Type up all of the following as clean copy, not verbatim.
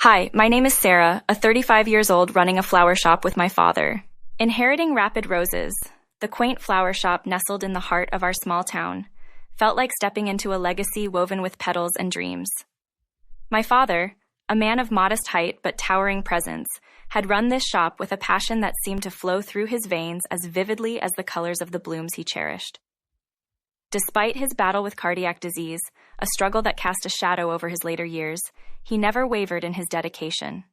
Hi, my name is Sarah, a 35 years old running a flower shop with my father. Inheriting Rapid Roses, the quaint flower shop nestled in the heart of our small town, felt like stepping into a legacy woven with petals and dreams. My father, a man of modest height but towering presence, had run this shop with a passion that seemed to flow through his veins as vividly as the colors of the blooms he cherished. Despite his battle with cardiac disease, a struggle that cast a shadow over his later years, he never wavered in his dedication.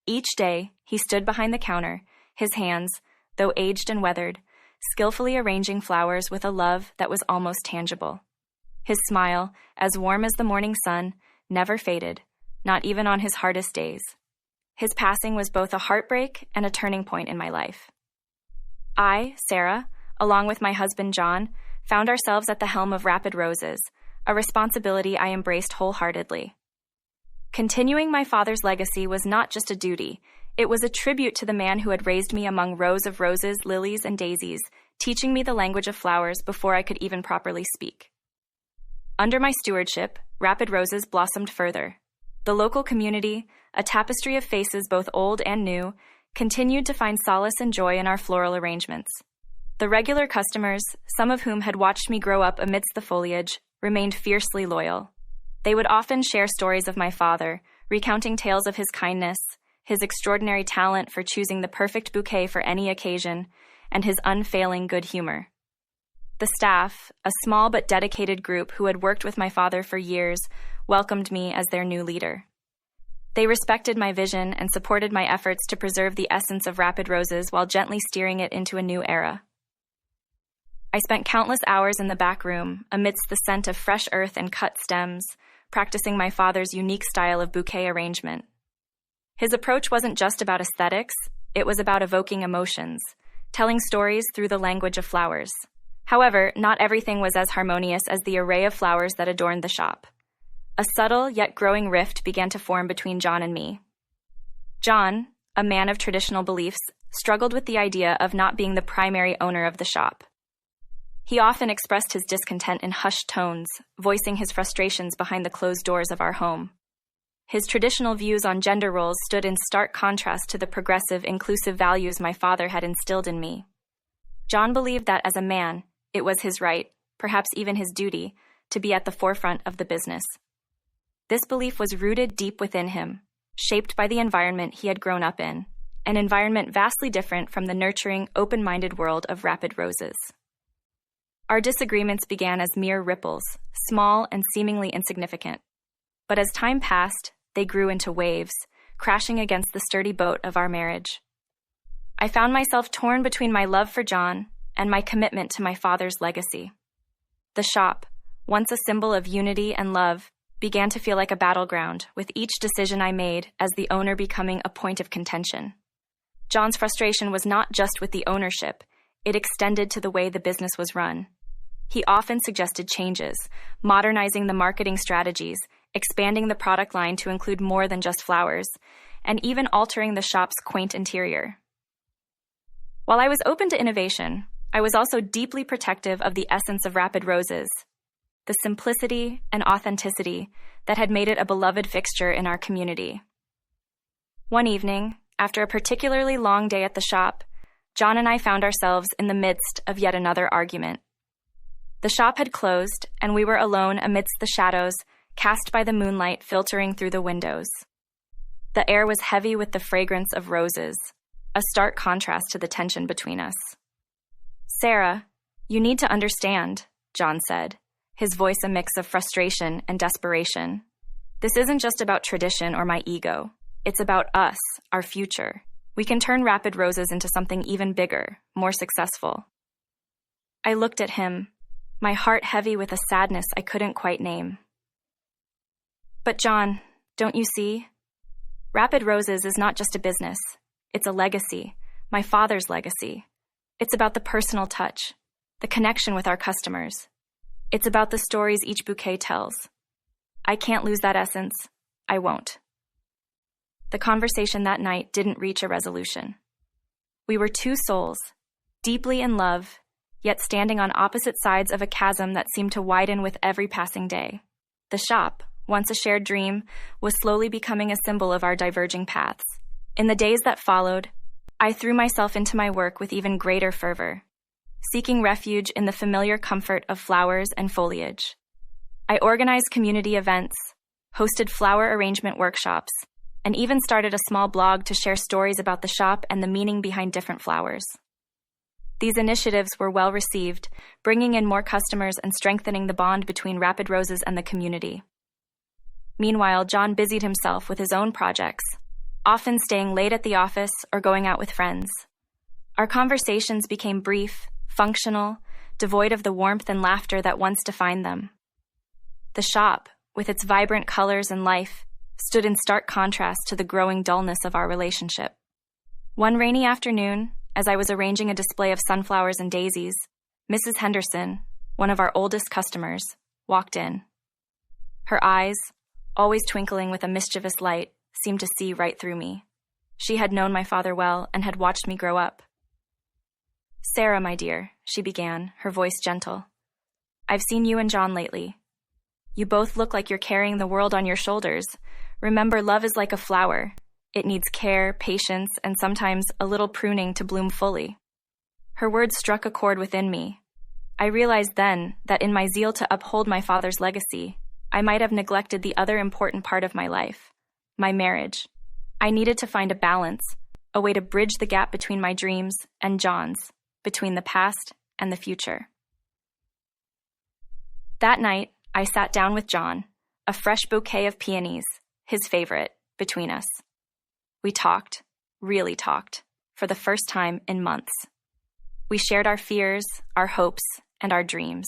Each day, he stood behind the counter, his hands, though aged and weathered, skillfully arranging flowers with a love that was almost tangible. His smile, as warm as the morning sun, never faded, not even on his hardest days. His passing was both a heartbreak and a turning point in my life. I, Sarah, along with my husband John, found ourselves at the helm of Rapid Roses, a responsibility I embraced wholeheartedly. Continuing my father's legacy was not just a duty, it was a tribute to the man who had raised me among rows of roses, lilies, and daisies, teaching me the language of flowers before I could even properly speak. Under my stewardship, Rapid Roses blossomed further. The local community, a tapestry of faces both old and new, continued to find solace and joy in our floral arrangements. The regular customers, some of whom had watched me grow up amidst the foliage, remained fiercely loyal. They would often share stories of my father, recounting tales of his kindness, his extraordinary talent for choosing the perfect bouquet for any occasion, and his unfailing good humor. The staff, a small but dedicated group who had worked with my father for years, welcomed me as their new leader. They respected my vision and supported my efforts to preserve the essence of Rapid Roses while gently steering it into a new era. I spent countless hours in the back room, amidst the scent of fresh earth and cut stems, practicing my father's unique style of bouquet arrangement. His approach wasn't just about aesthetics, it was about evoking emotions, telling stories through the language of flowers. However, not everything was as harmonious as the array of flowers that adorned the shop. A subtle yet growing rift began to form between John and me. John, a man of traditional beliefs, struggled with the idea of not being the primary owner of the shop. He often expressed his discontent in hushed tones, voicing his frustrations behind the closed doors of our home. His traditional views on gender roles stood in stark contrast to the progressive, inclusive values my father had instilled in me. John believed that as a man, it was his right, perhaps even his duty, to be at the forefront of the business. This belief was rooted deep within him, shaped by the environment he had grown up in, an environment vastly different from the nurturing, open-minded world of Rapid Roses. Our disagreements began as mere ripples, small and seemingly insignificant. But as time passed, they grew into waves, crashing against the sturdy boat of our marriage. I found myself torn between my love for John and my commitment to my father's legacy. The shop, once a symbol of unity and love, began to feel like a battleground, with each decision I made as the owner becoming a point of contention. John's frustration was not just with the ownership, it extended to the way the business was run. He often suggested changes, modernizing the marketing strategies, expanding the product line to include more than just flowers, and even altering the shop's quaint interior. While I was open to innovation, I was also deeply protective of the essence of Rapid Roses, the simplicity and authenticity that had made it a beloved fixture in our community. One evening, after a particularly long day at the shop, John and I found ourselves in the midst of yet another argument. The shop had closed, and we were alone amidst the shadows cast by the moonlight filtering through the windows. The air was heavy with the fragrance of roses, a stark contrast to the tension between us. "Sarah, you need to understand," John said, his voice a mix of frustration and desperation. "This isn't just about tradition or my ego. It's about us, our future. We can turn Rapid Roses into something even bigger, more successful." I looked at him, my heart heavy with a sadness I couldn't quite name. "But John, don't you see? Rapid Roses is not just a business. It's a legacy, my father's legacy. It's about the personal touch, the connection with our customers. It's about the stories each bouquet tells. I can't lose that essence. I won't." The conversation that night didn't reach a resolution. We were two souls, deeply in love, yet standing on opposite sides of a chasm that seemed to widen with every passing day. The shop, once a shared dream, was slowly becoming a symbol of our diverging paths. In the days that followed, I threw myself into my work with even greater fervor, seeking refuge in the familiar comfort of flowers and foliage. I organized community events, hosted flower arrangement workshops, and even started a small blog to share stories about the shop and the meaning behind different flowers. These initiatives were well received, bringing in more customers and strengthening the bond between Rapid Roses and the community. Meanwhile, John busied himself with his own projects, often staying late at the office or going out with friends. Our conversations became brief, functional, devoid of the warmth and laughter that once defined them. The shop, with its vibrant colors and life, stood in stark contrast to the growing dullness of our relationship. One rainy afternoon, as I was arranging a display of sunflowers and daisies, Mrs. Henderson, one of our oldest customers, walked in. Her eyes, always twinkling with a mischievous light, seemed to see right through me. She had known my father well and had watched me grow up. "Sarah, my dear," she began, her voice gentle. "I've seen you and John lately. You both look like you're carrying the world on your shoulders. Remember, love is like a flower. It needs care, patience, and sometimes a little pruning to bloom fully." Her words struck a chord within me. I realized then that in my zeal to uphold my father's legacy, I might have neglected the other important part of my life, my marriage. I needed to find a balance, a way to bridge the gap between my dreams and John's, between the past and the future. That night, I sat down with John, a fresh bouquet of peonies, his favorite, between us. We talked, really talked, for the first time in months. We shared our fears, our hopes, and our dreams.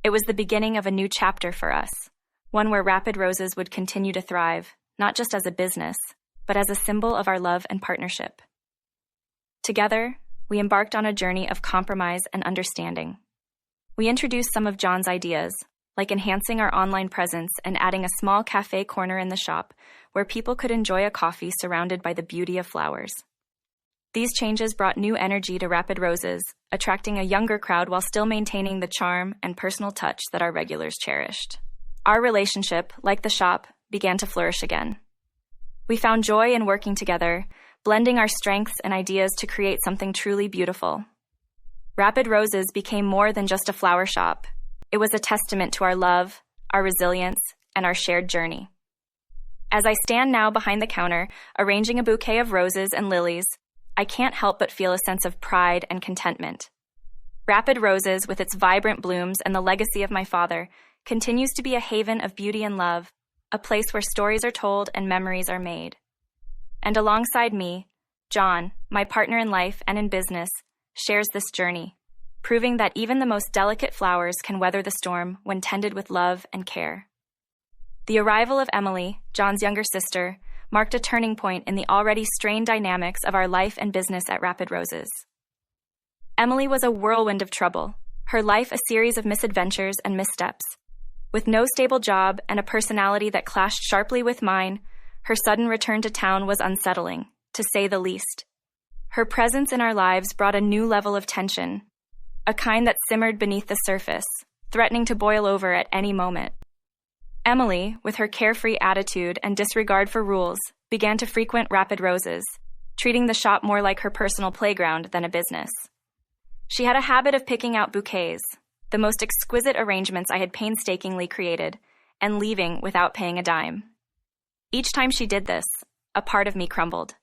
It was the beginning of a new chapter for us, one where Rapid Roses would continue to thrive, not just as a business, but as a symbol of our love and partnership. Together, we embarked on a journey of compromise and understanding. We introduced some of John's ideas, like enhancing our online presence and adding a small cafe corner in the shop where people could enjoy a coffee surrounded by the beauty of flowers. These changes brought new energy to Rapid Roses, attracting a younger crowd while still maintaining the charm and personal touch that our regulars cherished. Our relationship, like the shop, began to flourish again. We found joy in working together, blending our strengths and ideas to create something truly beautiful. Rapid Roses became more than just a flower shop. It was a testament to our love, our resilience, and our shared journey. As I stand now behind the counter, arranging a bouquet of roses and lilies, I can't help but feel a sense of pride and contentment. Rapid Roses, with its vibrant blooms and the legacy of my father, continues to be a haven of beauty and love, a place where stories are told and memories are made. And alongside me, John, my partner in life and in business, shares this journey, proving that even the most delicate flowers can weather the storm when tended with love and care. The arrival of Emily, John's younger sister, marked a turning point in the already strained dynamics of our life and business at Rapid Roses. Emily was a whirlwind of trouble, her life a series of misadventures and missteps. With no stable job and a personality that clashed sharply with mine, her sudden return to town was unsettling, to say the least. Her presence in our lives brought a new level of tension, a kind that simmered beneath the surface, threatening to boil over at any moment. Emily, with her carefree attitude and disregard for rules, began to frequent Rapid Roses, treating the shop more like her personal playground than a business. She had a habit of picking out bouquets, the most exquisite arrangements I had painstakingly created, and leaving without paying a dime. Each time she did this, a part of me crumbled.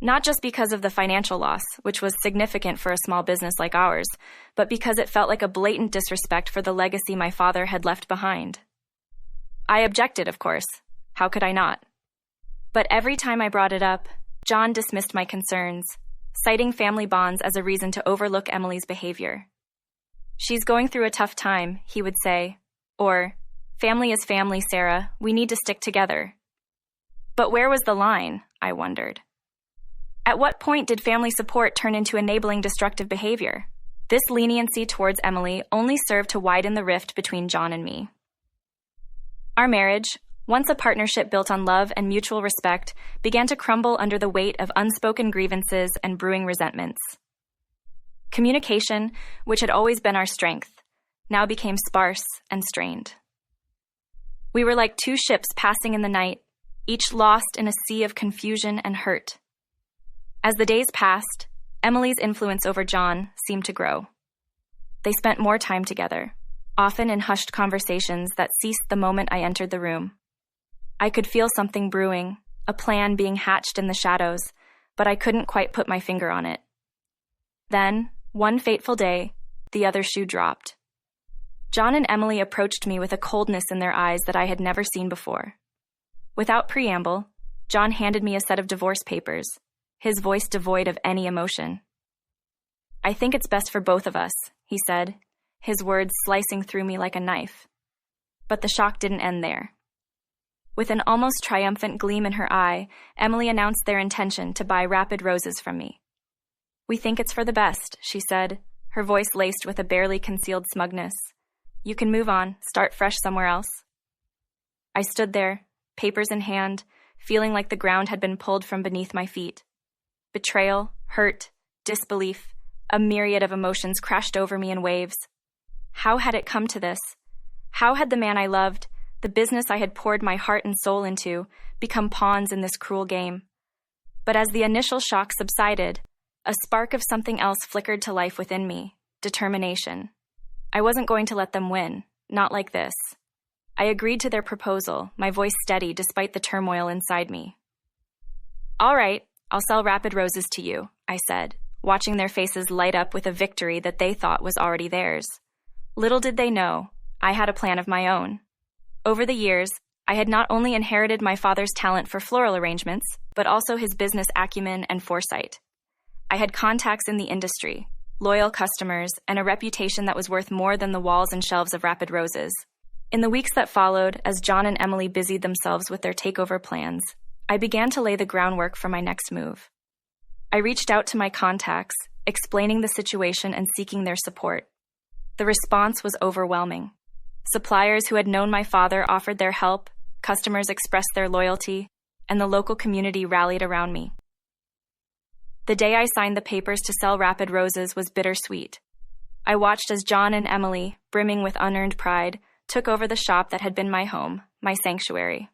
Not just because of the financial loss, which was significant for a small business like ours, but because it felt like a blatant disrespect for the legacy my father had left behind. I objected, of course. How could I not? But every time I brought it up, John dismissed my concerns, citing family bonds as a reason to overlook Emily's behavior. "She's going through a tough time," he would say, or, "Family is family, Sarah. We need to stick together." But where was the line, I wondered. At what point did family support turn into enabling destructive behavior? This leniency towards Emily only served to widen the rift between John and me. Our marriage, once a partnership built on love and mutual respect, began to crumble under the weight of unspoken grievances and brewing resentments. Communication, which had always been our strength, now became sparse and strained. We were like two ships passing in the night, each lost in a sea of confusion and hurt. As the days passed, Emily's influence over John seemed to grow. They spent more time together, often in hushed conversations that ceased the moment I entered the room. I could feel something brewing, a plan being hatched in the shadows, but I couldn't quite put my finger on it. Then, one fateful day, the other shoe dropped. John and Emily approached me with a coldness in their eyes that I had never seen before. Without preamble, John handed me a set of divorce papers, his voice devoid of any emotion. "I think it's best for both of us," he said, his words slicing through me like a knife. But the shock didn't end there. With an almost triumphant gleam in her eye, Emily announced their intention to buy Rapid Roses from me. "We think it's for the best," she said, her voice laced with a barely concealed smugness. "You can move on, start fresh somewhere else." I stood there, papers in hand, feeling like the ground had been pulled from beneath my feet. Betrayal, hurt, disbelief, a myriad of emotions crashed over me in waves. How had it come to this? How had the man I loved, the business I had poured my heart and soul into, become pawns in this cruel game? But as the initial shock subsided, a spark of something else flickered to life within me: determination. I wasn't going to let them win, not like this. I agreed to their proposal, my voice steady despite the turmoil inside me. "All right, I'll sell Rapid Roses to you," I said, watching their faces light up with a victory that they thought was already theirs. Little did they know, I had a plan of my own. Over the years, I had not only inherited my father's talent for floral arrangements, but also his business acumen and foresight. I had contacts in the industry, loyal customers, and a reputation that was worth more than the walls and shelves of Rapid Roses. In the weeks that followed, as John and Emily busied themselves with their takeover plans, I began to lay the groundwork for my next move. I reached out to my contacts, explaining the situation and seeking their support. The response was overwhelming. Suppliers who had known my father offered their help, customers expressed their loyalty, and the local community rallied around me. The day I signed the papers to sell Rapid Roses was bittersweet. I watched as John and Emily, brimming with unearned pride, took over the shop that had been my home, my sanctuary.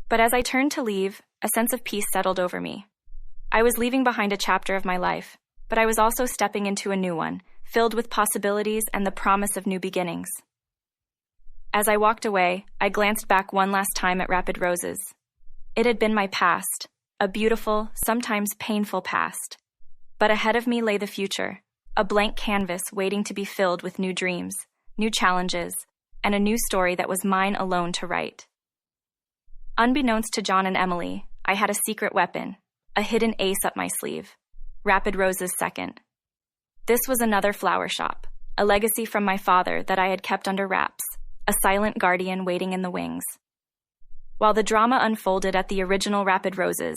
But as I turned to leave, a sense of peace settled over me. I was leaving behind a chapter of my life, but I was also stepping into a new one, filled with possibilities and the promise of new beginnings. As I walked away, I glanced back one last time at Rapid Roses. It had been my past, a beautiful, sometimes painful past. But ahead of me lay the future, a blank canvas waiting to be filled with new dreams, new challenges, and a new story that was mine alone to write. Unbeknownst to John and Emily, I had a secret weapon, a hidden ace up my sleeve: Rapid Roses Second. This was another flower shop, a legacy from my father that I had kept under wraps, a silent guardian waiting in the wings. While the drama unfolded at the original Rapid Roses,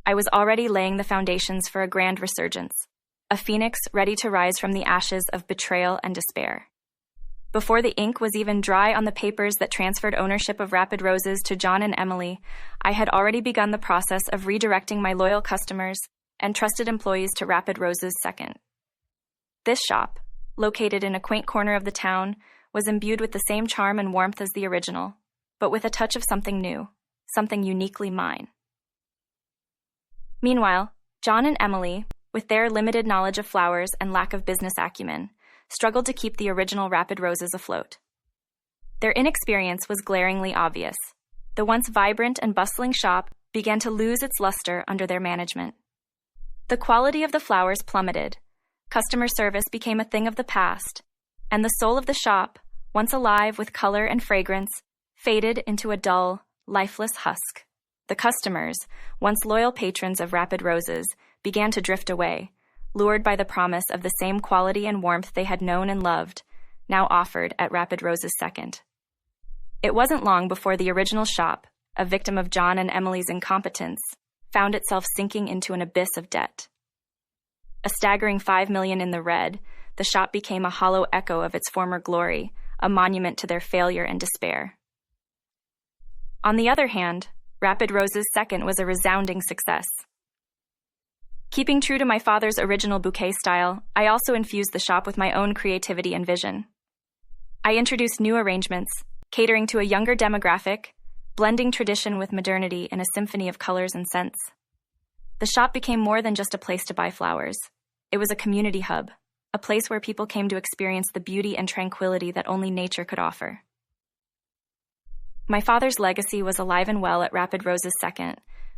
I was already laying the foundations for a grand resurgence, a phoenix ready to rise from the ashes of betrayal and despair. Before the ink was even dry on the papers that transferred ownership of Rapid Roses to John and Emily, I had already begun the process of redirecting my loyal customers and trusted employees to Rapid Roses Second. This shop, located in a quaint corner of the town, was imbued with the same charm and warmth as the original, but with a touch of something new, something uniquely mine. Meanwhile, John and Emily, with their limited knowledge of flowers and lack of business acumen, struggled to keep the original Rapid Roses afloat. Their inexperience was glaringly obvious. The once vibrant and bustling shop began to lose its luster under their management. The quality of the flowers plummeted, customer service became a thing of the past, and the soul of the shop, once alive with color and fragrance, faded into a dull, lifeless husk. The customers, once loyal patrons of Rapid Roses, began to drift away, lured by the promise of the same quality and warmth they had known and loved, now offered at Rapid Roses Second. It wasn't long before the original shop, a victim of John and Emily's incompetence, found itself sinking into an abyss of debt. A staggering $5 million in the red, the shop became a hollow echo of its former glory, a monument to their failure and despair. On the other hand, Rapid Roses Second was a resounding success. Keeping true to my father's original bouquet style, I also infused the shop with my own creativity and vision. I introduced new arrangements, catering to a younger demographic, blending tradition with modernity in a symphony of colors and scents. The shop became more than just a place to buy flowers. It was a community hub, a place where people came to experience the beauty and tranquility that only nature could offer. My father's legacy was alive and well at Rapid Roses II,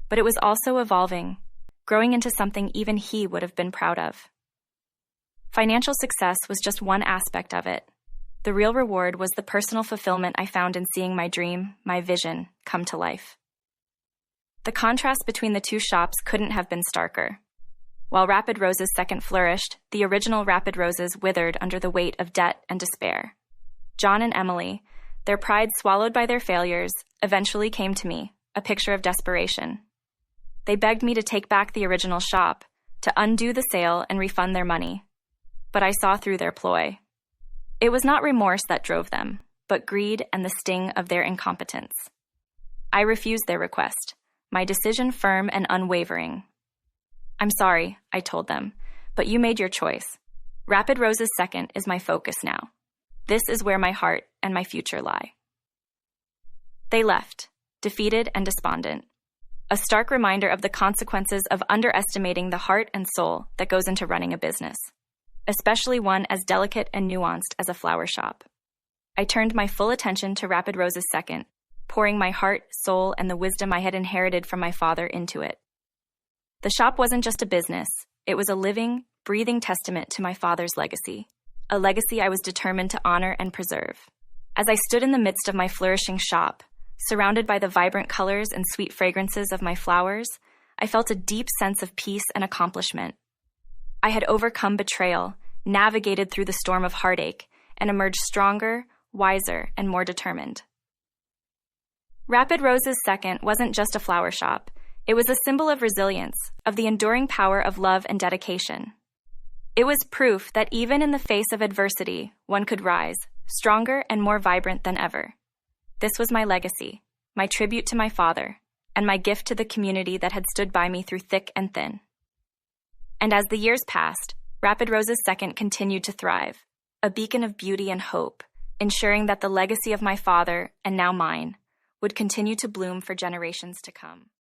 but it was also evolving, growing into something even he would have been proud of. Financial success was just one aspect of it. The real reward was the personal fulfillment I found in seeing my dream, my vision, come to life. The contrast between the two shops couldn't have been starker. While Rapid Roses II flourished, the original Rapid Roses withered under the weight of debt and despair. John and Emily, their pride swallowed by their failures, eventually came to me, a picture of desperation. They begged me to take back the original shop, to undo the sale and refund their money. But I saw through their ploy. It was not remorse that drove them, but greed and the sting of their incompetence. I refused their request, my decision firm and unwavering. "I'm sorry," I told them, "but you made your choice. Rapid Roses II is my focus now. This is where my heart and my future lie." They left, defeated and despondent. A stark reminder of the consequences of underestimating the heart and soul that goes into running a business, especially one as delicate and nuanced as a flower shop. I turned my full attention to Rapid Roses II, pouring my heart, soul, and the wisdom I had inherited from my father into it. The shop wasn't just a business, it was a living, breathing testament to my father's legacy, a legacy I was determined to honor and preserve. As I stood in the midst of my flourishing shop, surrounded by the vibrant colors and sweet fragrances of my flowers, I felt a deep sense of peace and accomplishment. I had overcome betrayal, navigated through the storm of heartache, and emerged stronger, wiser, and more determined. Rapid Roses II wasn't just a flower shop. It was a symbol of resilience, of the enduring power of love and dedication. It was proof that even in the face of adversity, one could rise, stronger and more vibrant than ever. This was my legacy, my tribute to my father, and my gift to the community that had stood by me through thick and thin. And as the years passed, Rapid Roses II continued to thrive, a beacon of beauty and hope, ensuring that the legacy of my father, and now mine, would continue to bloom for generations to come.